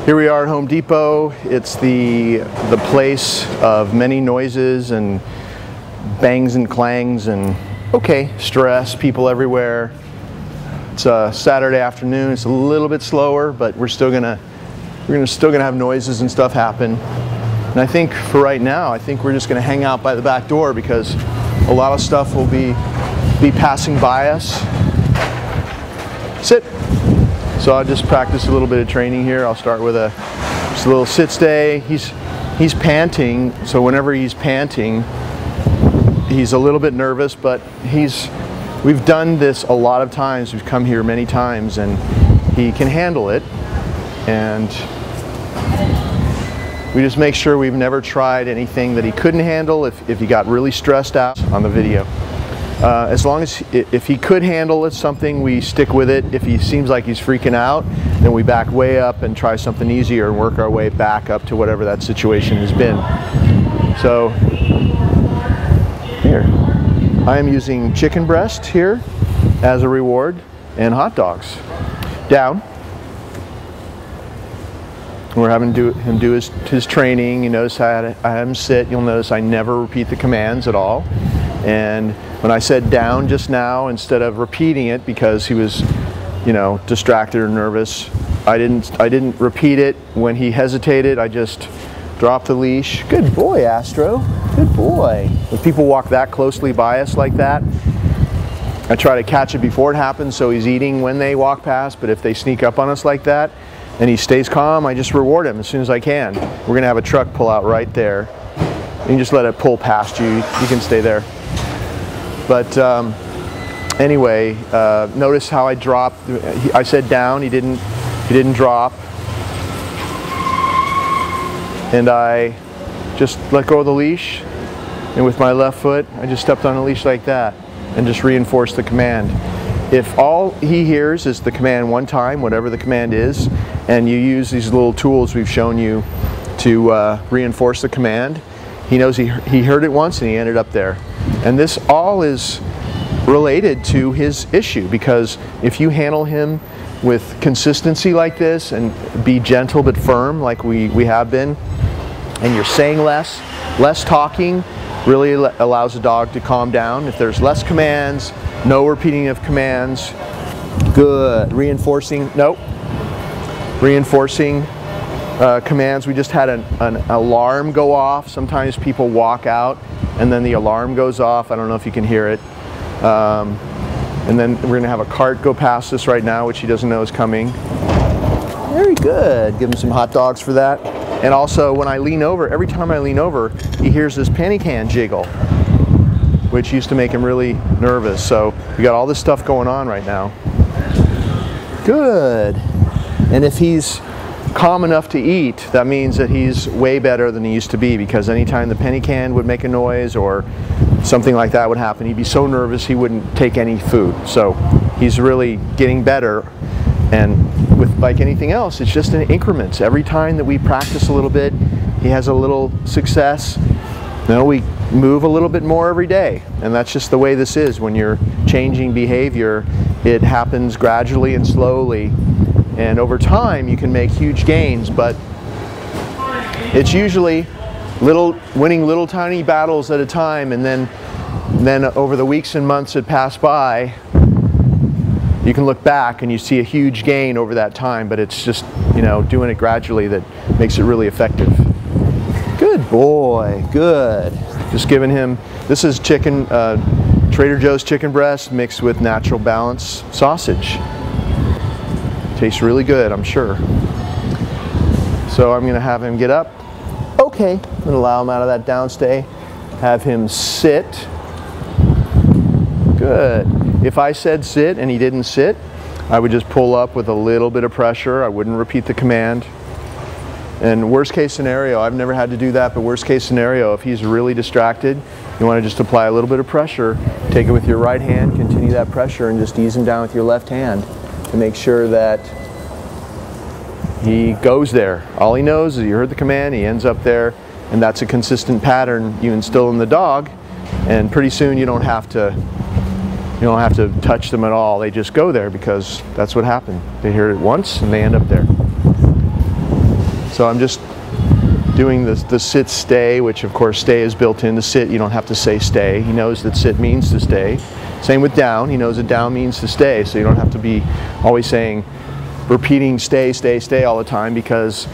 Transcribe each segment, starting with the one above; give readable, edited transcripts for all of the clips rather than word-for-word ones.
Here we are at Home Depot. It's the place of many noises and bangs and clangs and stress, people everywhere. It's a Saturday afternoon. It's a little bit slower, but we're still gonna have noises and stuff happen. And I think for right now, I think we're just gonna hang out by the back door because a lot of stuff will be passing by us. Sit. So I'll just practice a little bit of training here. I'll start with just a little sit stay. He's panting, so whenever he's panting, he's a little bit nervous, but we've done this a lot of times. We've come here many times and he can handle it. And we just make sure we've never tried anything that he couldn't handle if he got really stressed out on the video. As long as if he could handle it, something, we stick with it. If he seems like he's freaking out, then we back way up and try something easier and work our way back up to whatever that situation has been. So here, I am using chicken breast here as a reward and hot dogs. Down. We're having him do his training. You notice I had him sit. You'll notice I never repeat the commands at all. And when I said down just now, instead of repeating it because he was, distracted or nervous, I didn't repeat it. When he hesitated, I just dropped the leash. Good boy, Astro. Good boy. When people walk that closely by us like that, I try to catch it before it happens so he's eating when they walk past, but if they sneak up on us like that and he stays calm, I just reward him as soon as I can. We're going to have a truck pull out right there. You can just let it pull past you. You can stay there. But anyway, notice how I dropped. I said down. He didn't drop, and I just let go of the leash. And with my left foot, I just stepped on the leash like that, and just reinforced the command. If all he hears is the command one time, whatever the command is, and you use these little tools we've shown you to reinforce the command, he knows he heard it once and he ended up there. And this all is related to his issue, because if you handle him with consistency like this and be gentle but firm like we have been, and you're saying less talking really allows the dog to calm down. If there's less commands, no repeating of commands, good. Reinforcing commands. We just had an alarm go off. Sometimes people walk out and then the alarm goes off. I don't know if you can hear it. And then we're going to have a cart go past us right now, which he doesn't know is coming. Very good. Give him some hot dogs for that. And also when I lean over, every time I lean over, he hears this penny can jiggle, which used to make him really nervous. So we got all this stuff going on right now. Good. And if he's calm enough to eat, that means that he's way better than he used to be, because anytime the penny can would make a noise or something like that would happen, he'd be so nervous he wouldn't take any food. So he's really getting better, and with like anything else, it's just in increments. Every time that we practice a little bit, he has a little success. We move a little bit more every day, and that's just the way this is. When you're changing behavior, it happens gradually and slowly. And over time, you can make huge gains, but it's usually winning little tiny battles at a time, and then over the weeks and months that pass by, you can look back and you see a huge gain over that time. But it's just doing it gradually that makes it really effective. Good boy, good. Just giving him. This is chicken, Trader Joe's chicken breast mixed with Natural Balance sausage. Tastes really good, I'm sure. So I'm going to have him get up. Okay, I'm going to allow him out of that downstay. Have him sit. Good. If I said sit and he didn't sit, I would just pull up with a little bit of pressure. I wouldn't repeat the command. And worst case scenario, I've never had to do that, but worst case scenario, if he's really distracted, you want to just apply a little bit of pressure. Take it with your right hand, continue that pressure, and just ease him down with your left hand to make sure that he goes there. All he knows is you heard the command, he ends up there, and that's a consistent pattern you instill in the dog, and pretty soon you don't have to touch them at all. They just go there because that's what happened. They hear it once and they end up there. So I'm just doing the sit stay, which of course stay is built in. The sit, you don't have to say stay. He knows that sit means to stay. Same with down. He knows that down means to stay, so you don't have to be always saying, repeating stay, stay, stay all the time, because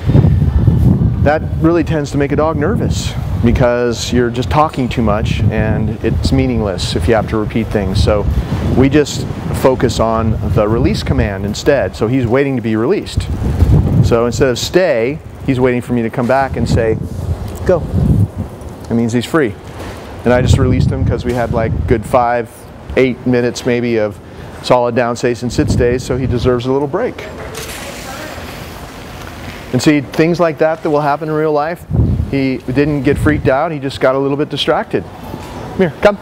that really tends to make a dog nervous, because you're just talking too much and it's meaningless if you have to repeat things. So we just focus on the release command instead. So he's waiting to be released. So instead of stay, he's waiting for me to come back and say, go. That means he's free. And I just released him because we had like good 5-8 minutes maybe of solid down stays and sit stays, so he deserves a little break. And see, things like that will happen in real life. He didn't get freaked out, he just got a little bit distracted. Come here, come.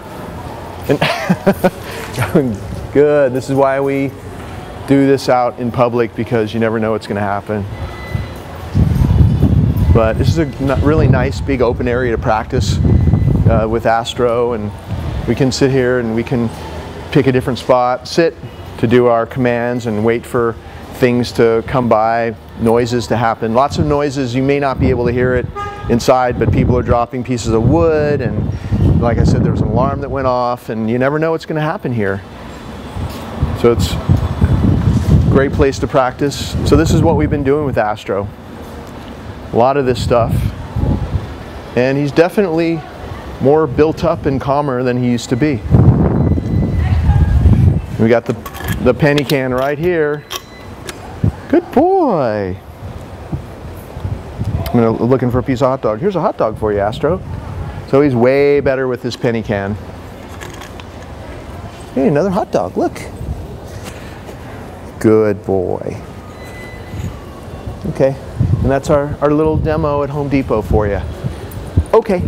And good, this is why we do this out in public, because you never know what's going to happen. But this is a really nice big open area to practice with Astro, and we can sit here and we can pick a different spot, sit to do our commands and wait for things to come by, noises to happen. Lots of noises, you may not be able to hear it inside, but people are dropping pieces of wood, and like I said, there was an alarm that went off, and you never know what's going to happen here. So it's a great place to practice. So this is what we've been doing with Astro. A lot of this stuff. And he's definitely more built up and calmer than he used to be. We got the penny can right here. Good boy. I'm looking for a piece of hot dog. Here's a hot dog for you, Astro. So he's way better with his penny can. Hey, another hot dog, look. Good boy. Okay, and that's our little demo at Home Depot for you. Okay.